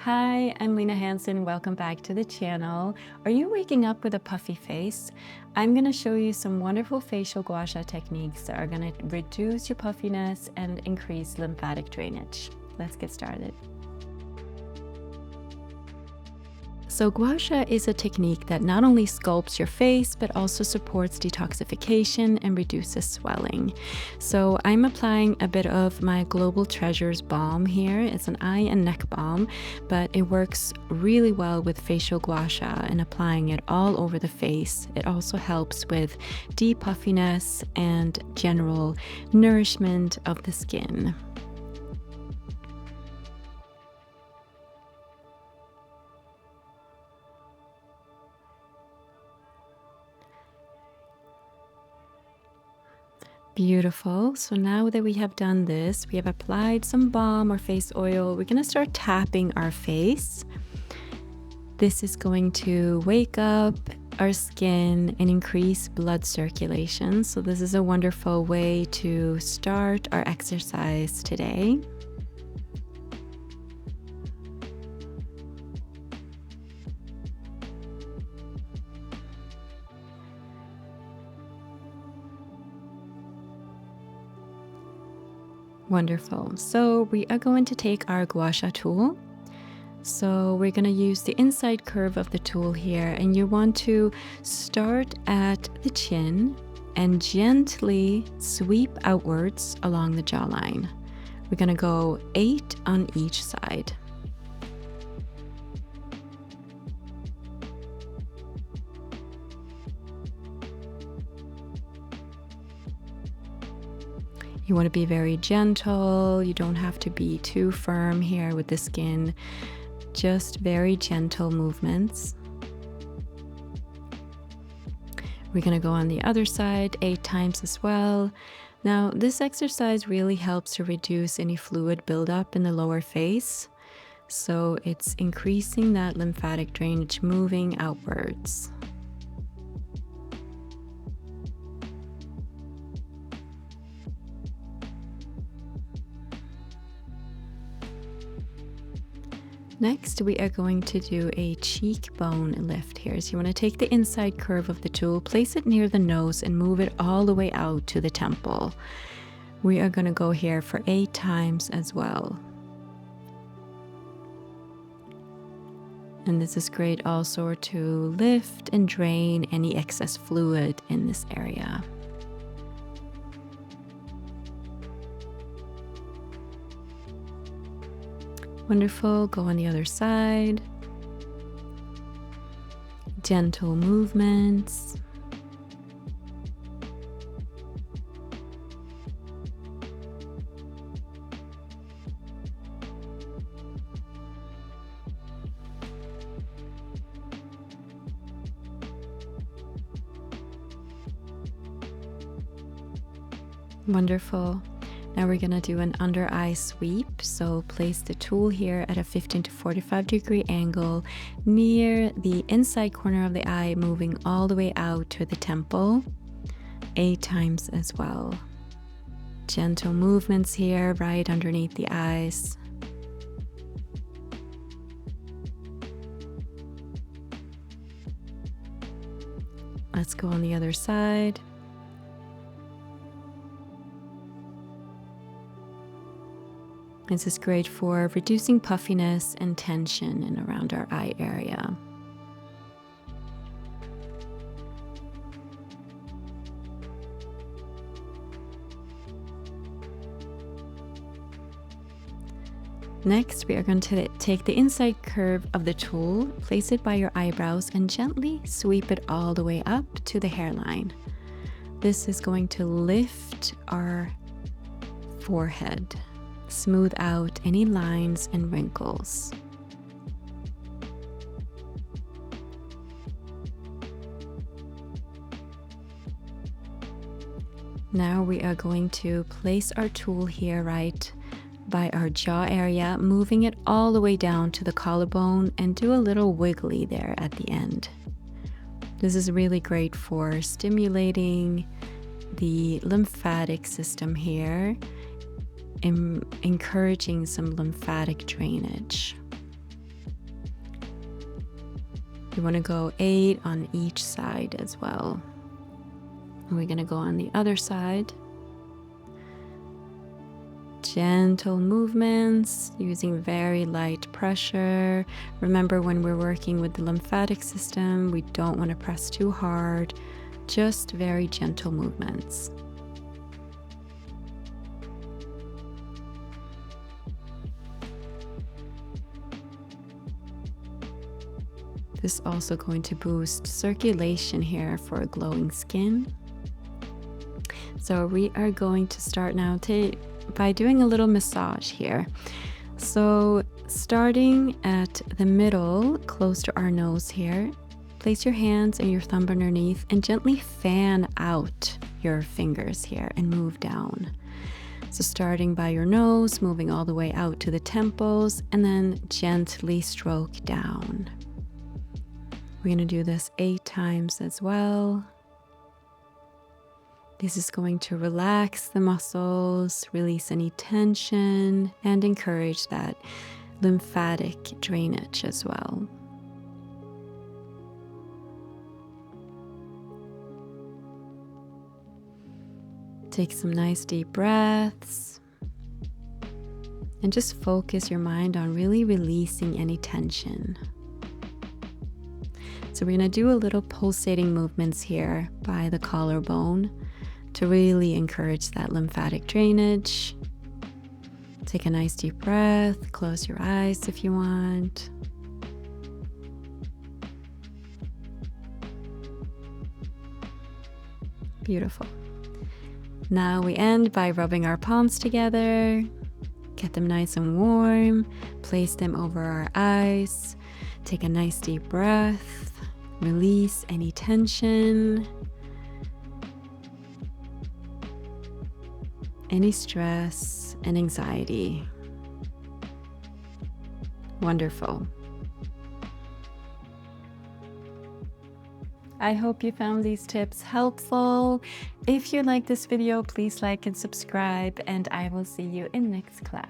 Hi, I'm Lina Hanson. Welcome back to the channel. Are you waking up with a puffy face? I'm going to show you some wonderful facial gua sha techniques that are going to reduce your puffiness and increase lymphatic drainage. Let's get started. So Gua Sha is a technique that not only sculpts your face, but also supports detoxification and reduces swelling. So I'm applying a bit of my Global Treasures balm here. It's an eye and neck balm, but it works really well with facial Gua Sha and applying it all over the face. It also helps with depuffiness and general nourishment of the skin. Beautiful. So now that we have done this, we have applied some balm or face oil. We're going to start tapping our face. This is going to wake up our skin and increase blood circulation. So this is a wonderful way to start our exercise today. Wonderful. So we are going to take our Gua Sha tool. So we're going to use the inside curve of the tool here, and you want to start at the chin and gently sweep outwards along the jawline. We're going to go 8 on each side. You want to be very gentle. You don't have to be too firm here with the skin. Just very gentle movements. We're going to go on the other side 8 times as well. Now, this exercise really helps to reduce any fluid buildup in the lower face. So it's increasing that lymphatic drainage, moving outwards. Next, we are going to do a cheekbone lift here. So you want to take the inside curve of the tool, place it near the nose, and move it all the way out to the temple. We are going to go here for 8 times as well. And this is great also to lift and drain any excess fluid in this area. Wonderful. Go on the other side. Gentle movements. Wonderful. Now we're going to do an under eye sweep. So place the tool here at a 15 to 45 degree angle near the inside corner of the eye, moving all the way out to the temple 8 times as well. Gentle movements here right underneath the eyes. Let's go on the other side. This is great for reducing puffiness and tension in around our eye area. Next, we are going to take the inside curve of the tool, place it by your eyebrows, and gently sweep it all the way up to the hairline. This is going to lift our forehead. Smooth out any lines and wrinkles. Now we are going to place our tool here right by our jaw area, moving it all the way down to the collarbone, and do a little wiggly there at the end. This is really great for stimulating the lymphatic system here, encouraging some lymphatic drainage. You want to go 8 on each side as well. And we're going to go on the other side. Gentle movements using very light pressure. Remember, when we're working with the lymphatic system, we don't want to press too hard, just very gentle movements. This is also going to boost circulation here for a glowing skin. So we are going to start now by doing a little massage here. So starting at the middle, close to our nose here, place your hands and your thumb underneath and gently fan out your fingers here and move down. So starting by your nose, moving all the way out to the temples, and then gently stroke down. We're going to do this 8 times as well. This is going to relax the muscles, release any tension, and encourage that lymphatic drainage as well. Take some nice deep breaths and just focus your mind on really releasing any tension. So we're going to do a little pulsating movements here by the collarbone to really encourage that lymphatic drainage. Take a nice deep breath, close your eyes if you want. Beautiful. Now we end by rubbing our palms together, get them nice and warm, place them over our eyes, take a nice deep breath, release any tension, any stress and anxiety. Wonderful. I hope you found these tips helpful. If you like this video, please like and subscribe, and I will see you in next class.